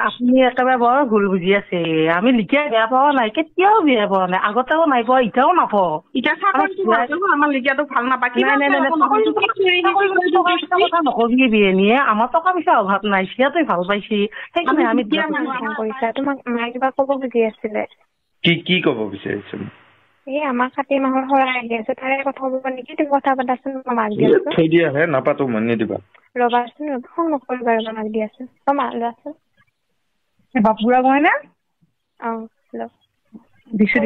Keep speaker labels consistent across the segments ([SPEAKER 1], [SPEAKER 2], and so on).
[SPEAKER 1] আপুনি একেবাৰে বৰ ভুল বুজি আছে। আমি লিখিয়াই বেয়া পোৱা নাই, কেতিয়াও বেয়া পোৱা নাই, আগতেও নাই পোৱা, এতিয়াও নাপাওঁ।
[SPEAKER 2] এতিয়া চাকৰিটো ভাল কৰিব, আমাৰ লিখিয়াটো ভাল নাপায়।
[SPEAKER 1] কথা নকবি বিয়েনীয়ে, আমাৰ টকা পইচা অভাৱ নাই, সিয়াতে ভাল পাইছি সেইকাৰণে আমি
[SPEAKER 3] তোমাক মায়ে কিবা ক'ব খুজি আছিলে।
[SPEAKER 4] কি ক'ব বিচাৰিছে?
[SPEAKER 3] এই আমাৰ কাতি মাহৰ শৰাই আহি আছে, তাৰে কথা ক'ব নেকি? তুমি কথা পাতাচোন, মই মাক দি আছো।
[SPEAKER 4] থৈ দিয়াহে, নাপাতো মই, নিদিবা।
[SPEAKER 3] ৰবাচোন, খং নকৰিবা, ৰবা, মাক দি আছো। মা লোৱাচোন।
[SPEAKER 1] বাপুৰা কয় না? দিছো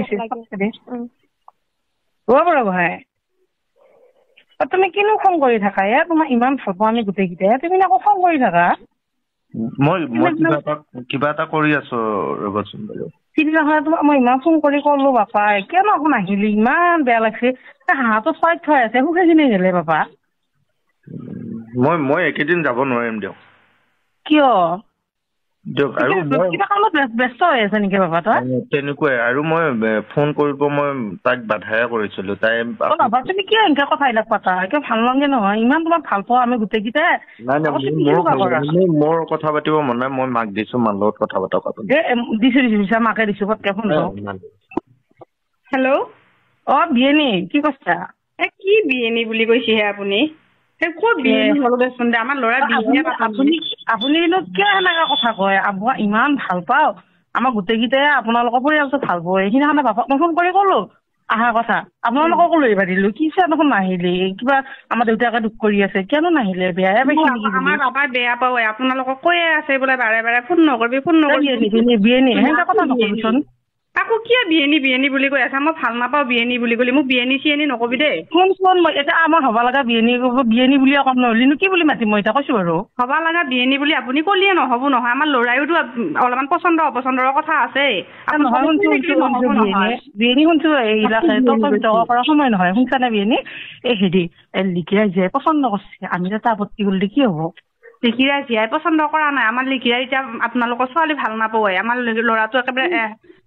[SPEAKER 1] বাৰু ভাই, তুমি কিনো খং কৰি থাকা? তোমাক ইমান ভাল পাওঁ আমি গোটেইকেইটাই, তুমি আকৌ খং কৰি থাকা।
[SPEAKER 4] মই কিবা এটা কৰি আছো, ৰবচোন বাৰু।
[SPEAKER 1] সিদিনাখন তোমাক মই ইমান ফোন কৰি ক'লো, বাপাই কিয়নো আকৌ নাহিলি, ইমান বেয়া লাগছে। হাঁহটো চোৱাই থৈ আছে, সুখেখিনি গেলে বাপা।
[SPEAKER 4] মই একেদিন যাব নোৱাৰিম দিয়ক।
[SPEAKER 1] কিয়?
[SPEAKER 4] দিয়ক, আৰু
[SPEAKER 1] কিবা কামত ব্যস্ত হৈ আছে নেকি বাবা তই?
[SPEAKER 4] তেনেকুৱাই, আৰু মই ফোন কৰিব মই তাইক বাধাই কৰিছিলো। তাই
[SPEAKER 1] বাবা তুমি কিয় এনেকে কথা বিলাক পাতা? কিয় ভাল নালাগে নহয়, ইমান তোমাক ভাল পাওঁ আমি গোটেইকেইটাই।
[SPEAKER 4] মোৰ কথা পাতিব মন নাই, মই মাক দিছো, মাৰ লগত কথা পাতক আপুনি।
[SPEAKER 1] দিছো মাকে দিছো, পটকে ফোন।
[SPEAKER 2] হেল্ল',
[SPEAKER 1] বিয়েনী কি কৈছা?
[SPEAKER 2] কি বিয়েনী বুলি কৈছেহে আপুনি? আমাৰ ল'ৰা
[SPEAKER 1] আপুনি কিয় সেনেকে কথা কয়? আপোনাক ইমান ভাল পাওঁ, আমাৰ গোটেইকেইটাই আপোনালোকৰ পৰিয়ালটো ভাল পাওঁ। সেইদিনাখনে বাপাক মই ফোন কৰি ক'লো আহাৰ কথা, আপোনালোককো লৈ দিলো। কি দেখোন নাহিলি, কিবা আমাৰ দেউতাকে দুখ কৰি আছে, কিয়নো নাহিলে? বেয়াই পাইছে নেকি?
[SPEAKER 2] আমাৰ বাবাই বেয়া পাওঁ, আপোনালোকক কৈয়ে আছে বোলে বাৰে বাৰে ফোন নকৰিবি,
[SPEAKER 1] বিয়েনী সেনেকে কথা নকবিচোন।
[SPEAKER 2] আকৌ কিয় বিয়েনী বুলি কৈ আছে? মই ভাল নাপাওঁ বিয়েনী বুলি ক'লে, মোক বিয়েনী চিয়েনী নকবি দেই।
[SPEAKER 1] শুন, মই এতিয়া আমাৰ হবা লগা বিয়েনী বুলিয়ে কম, নহলিনো কি বুলি মাতিম? মই এতিয়া কৈছো বাৰু,
[SPEAKER 2] হবা লগা বিয়েনী বুলি আপুনি ক'লিয়ে নহ'ব নহয়। আমাৰ ল'ৰায়োতো অলপমান পচন্দ অপচন্দৰ কথা আছে।
[SPEAKER 1] বিয়েনী শুনছো, এইবিলাক তৰ্ক কৰা সময় নহয়, শুনছা নে বিয়েনী? হেৰি লিখিয়াই যে পচন্দ কৰছে, আমি এটা আপত্তি কৰিলে কি হব?
[SPEAKER 2] লিখিৰাই জীয়াই পচন্দ কৰা নাই, আমাৰ লিখিৰাই এতিয়া আপোনালোকৰ ছোৱালী ভাল নাপায়। আমাৰ ল'ৰাটো একেবাৰে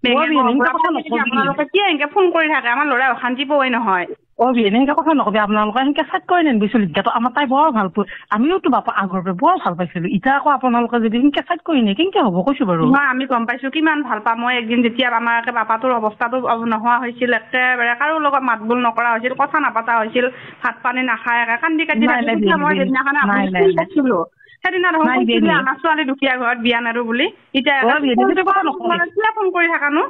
[SPEAKER 2] আপোনালোকে কি এনেকে ফোন কৰি থাকে? আমাৰ ল'ৰাই অশান্তি পোৱাই নহয়।
[SPEAKER 1] এনেকে কথা নকবি, আপোনালোকে সেনেকে চাইড কৰি নিদিছো লিখিয়াটো। আমাৰ তাই বৰ ভাল পায়, আমিওতো বাপা আগৰ পৰা বৰ ভাল পাইছিলো। এতিয়া আকৌ আপোনালোকে যদি সেনেকে চাইড কৰি নিয়ে কেনেকে হ'ব? কৈছো বাৰু,
[SPEAKER 2] আমি গম পাইছো কিমান ভাল পাওঁ। মই একদিন যেতিয়া আমাৰ বাপাটোৰ অৱস্থাটো নোহোৱা হৈছিল, একেবাৰে কাৰো লগত মাত বোল নকৰা হৈছিল, কথা নাপাতা হৈছিল, ভাত পানী নাখায়, কান্দি কাটি মই সেইদিনাখনে সেইদিনা দেখোন আমাৰ ছোৱালী দুখীয়া ঘৰত বিয়া নাৰো বুলি। এতিয়া ফোন কৰি থাকানো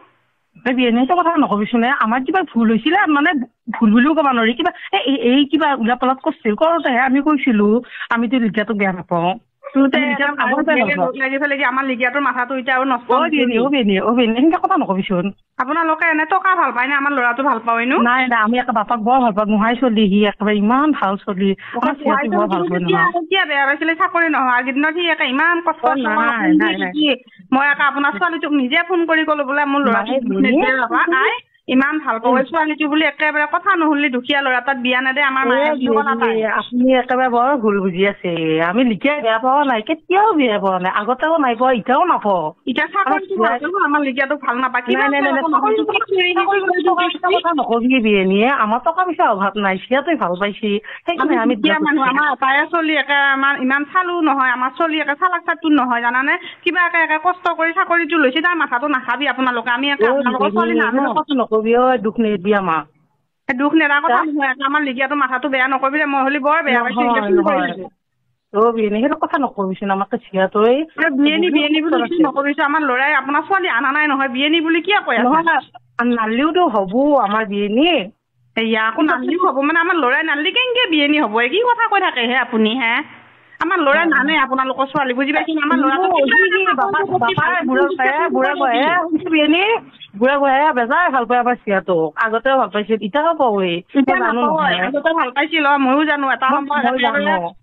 [SPEAKER 1] বিয়েনীটো কথা নকবিচোন। আমাৰ কিবা ভুল হৈছিলে, মানে ভুল বুলিও ক'ব নোৱাৰি, কিবা এই কিবা উলাপ পালাপ কৰিছিল, কৰোতেহে আমি কৈছিলো আমিতো লিখিয়াটো বেয়া নাপাওঁ।
[SPEAKER 2] আমাৰ লিগিয়াটোৰ মাথাটো এতিয়া আৰু নষ্ট।
[SPEAKER 1] সেনেকে কথা নকবিচোন।
[SPEAKER 2] আপোনালোকে এনে টকা ভাল পায় নে? আমাৰ ল'ৰাটো ভাল পায় নো?
[SPEAKER 1] নাই আমি একে বাপাক বৰ ভাল পাওঁ। গোহাঁই চলি সি একেবাৰে ইমান ভাল চলি।
[SPEAKER 2] কিয় বেয়া পাইছিলে? চাকৰি নোহোৱাৰ কেইদিনত সি একে ইমান কষ্ট। মই একে আপোনাৰ ছোৱালীটোক নিজে ফোন কৰি ক'লো বোলে মোৰ ল'ৰাটো ইমান ভাল পাওঁ ছোৱালীটো বুলি, একেবাৰে কথা নুশুনিলি, দুখীয়া ল'ৰা তাত বিয়া নেদে। আমাৰ
[SPEAKER 1] আপুনি একেবাৰে বৰ ভুল বুজি আছে। আমি লিখিয়াই বেয়া পোৱা নাই, কেতিয়াও বেয়া পোৱা নাই, আগতেও নাই পোৱা, এতিয়াও নাপাওঁ।
[SPEAKER 2] এতিয়া চাকৰিটো আমাৰ লিখিয়াটো ভাল নাপায়।
[SPEAKER 1] কথা নকবি বিয়েনীয়ে, আমাৰ টকা পইচা অভাৱ নাই, সিয়াতে ভাল পাইছি সেইকাৰণে আমি
[SPEAKER 2] মানুহ। আমাৰ তাই চলি একে আমাৰ ইমান চালো নহয়, আমাৰ চলি একে চালাক চাতুৰ নহয়, জানানে? কিবা একে কষ্ট কৰি চাকৰিটো লৈছে, তাৰ মাথাটো নাখাবি আপোনালোকে। আমি
[SPEAKER 1] নকবি, দুখ নিদিবি আমাক।
[SPEAKER 2] দুখ নেদা কথা নহয়, আমাৰ লিখিয়াটো মাথাটো বেয়া নকবি। মই হলি বৰ বেয়া পাইছো।
[SPEAKER 1] সেইটো কথা নকবিচোন, আমাক
[SPEAKER 2] বিয়েনী বুলি নকবিছো। আমাৰ ল'ৰাই আপোনাৰ ছোৱালী আনা নাই নহয়, বিয়েনী বুলি কিয় কৈ আছে?
[SPEAKER 1] নালিওতো হব আমাৰ বিয়েনী।
[SPEAKER 2] আকৌ নালিও হব মানে আমাৰ ল'ৰাই নালি কেনেকে বিয়েনী হব? কি কথা কৈ থাকে হে আপুনি? আমাৰ ল'ৰাই নানে আপোনালোকৰ ছোৱালী, বুজি পাইছে? আমাৰ ল'ৰাটো
[SPEAKER 1] বুঢ়া বুঢ়াই বেজাই ভাল পাই আমাৰ চিয়াটোক, আগতেও ভাল পাইছিল, এতিয়াও পাওঁৱে।
[SPEAKER 2] আগতে ভাল পাইছিল, ময়ো জানো। এটা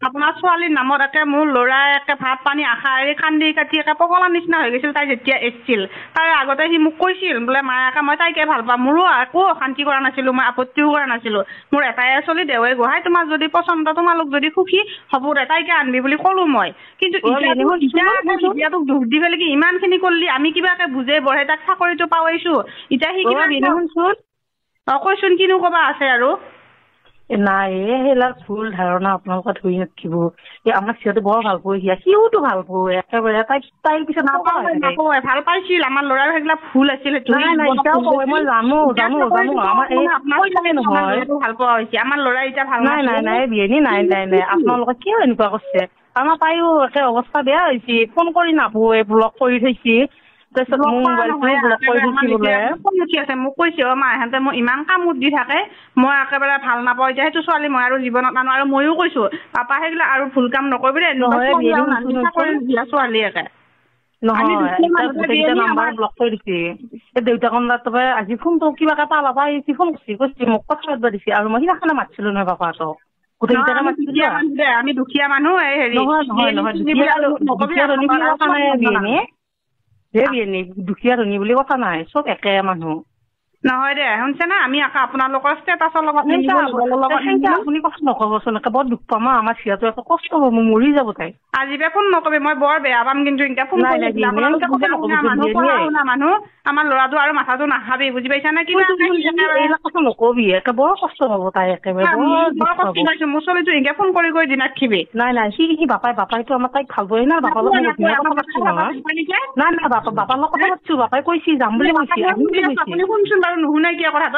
[SPEAKER 2] আপোনাৰ ছোৱালীৰ নামত একে মোৰ ল'ৰাই একে ভাত পানী আশা এৰি কান্দি কাটি একে পগলাৰ নিচিনা হৈ গৈছিল। তাই যেতিয়া এৰিছিল, তাৰে আগতে সি মোক কৈছিল বোলে মায়াকে মই তাইকে ভাল পাওঁ। মোৰো একো অশান্তি কৰা নাছিলো, মই আপত্তিও কৰা নাছিলো। মোৰ এটাই চলি দেৱে গোহাঁই, তোমাৰ যদি পচন্দ, তোমালোক যদি সুখী হ'ব দে, তাইকে আনবি বুলি ক'লো মই। কিন্তু এতিয়াতো দুখ দি পেলাই কি ইমান খিনি কৰিলি? আমি কিবাকে বুজে বঢ়ে তাক চাকৰিটো পাইছো। এতিয়া সি কিবা কৈছোন কিনো কবা আছে আৰু
[SPEAKER 1] নাই সেইবিলাক ভুল ধাৰণা আপোনালোকে ধৰি নাথাকিব। আমাক সিহঁতে বৰ ভাল পায়, সিওতো ভাল পায় একেবাৰে। তাইৰ পিছত
[SPEAKER 2] নাপায় ভাল পাইছিল আমাৰ ল'ৰাৰ সেইবিলাক ভুল আছিল।
[SPEAKER 1] মই জানো আমাৰ নহয়
[SPEAKER 2] ভাল পোৱা হৈছে আমাৰ ল'ৰা এতিয়া ভাল
[SPEAKER 1] নাই বিয়েনি নাই আপোনালোকে কিয় এনেকুৱা কৰিছে? আমাৰ তাইও একে অৱস্থা বেয়া হৈছে, ফোন কৰি নাপায়, ব্লক কৰি থৈছে।
[SPEAKER 2] মোক কৈছে মাহঁতে মোক ইমান কামত দি থাকে, মই একেবাৰে ভাল নাপাওঁ। এতিয়া সেইটো ছোৱালী মই আৰু জীৱনত নানো। আৰু ময়ো কৈছো পাপা সেইবিলাক আৰু ভুল কাম নকৰিবি দেই, ছোৱালী একে
[SPEAKER 1] নাম্বাৰ ব্লক কৰি দিছে। দেউতাকৰ তাৰপৰা আজি ফোনটো কিবা এটা পাবা আহিছে, ফোন কৰিছে মোক কথা পাতিব দিছে। আৰু মই সিদিনাখনে মাতিছিলো নহয় পাপাহঁতক,
[SPEAKER 2] আমি দুখীয়া মানুহ
[SPEAKER 1] দুখীয়া ধনী বুলি কথা নাই, চব একে মানুহ
[SPEAKER 2] নহয় দে। শুনছে না আমি আপোনালোকৰ ষ্টেটাছৰ লগত
[SPEAKER 1] আপুনি কথা নকবচোন, বৰ দুখ পাম। আমাৰ সিহঁতো একো কষ্ট হ'ব, মৰি যাব তাই।
[SPEAKER 2] আজিকে ফোন নকবি, মই বৰ বেয়া পাম কিন্তু মানুহ আমাৰ ল'ৰাটো আৰু মাথাটো নাখাবি, বুজি পাইছা নে?
[SPEAKER 1] এইবিলাক কথা নকবি, বৰ কষ্ট পাব তাই একেবাৰে।
[SPEAKER 2] মোৰ ছোৱালীটো এনেকে ফোন কৰি দি নাখিবি।
[SPEAKER 1] নাই সি বাপাইতো আমাৰ তাইক ভাল পায় না। বাপাৰ লগত কথা পাতিছো নহয়। নাই বাপাৰ লগত কথা পাতিছো। বাপাই কৈছে যাম বুলি কৈছে।
[SPEAKER 2] শুনচোন বাৰু নুশুনে কিয় কথাটো?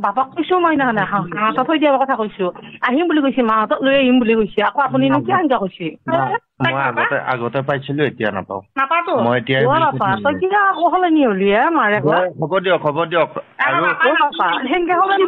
[SPEAKER 1] বাপাক কৈছো মই নহয় মাহঁতক থৈ দিয়াৰ কথা কৈছো। আহিম বুলি কৈছে, মাহঁতক লৈ আহিম বুলি কৈছে। আকৌ আপুনি নো কিয় এনেকুৱা কৈছে?
[SPEAKER 4] মই আগতে পাইছিলো, এতিয়া নাপাওঁ।
[SPEAKER 1] মই এতিয়া তই কিবা আকৌ সলনি হলি মাৰে।
[SPEAKER 4] হ'ব দিয়ক আৰু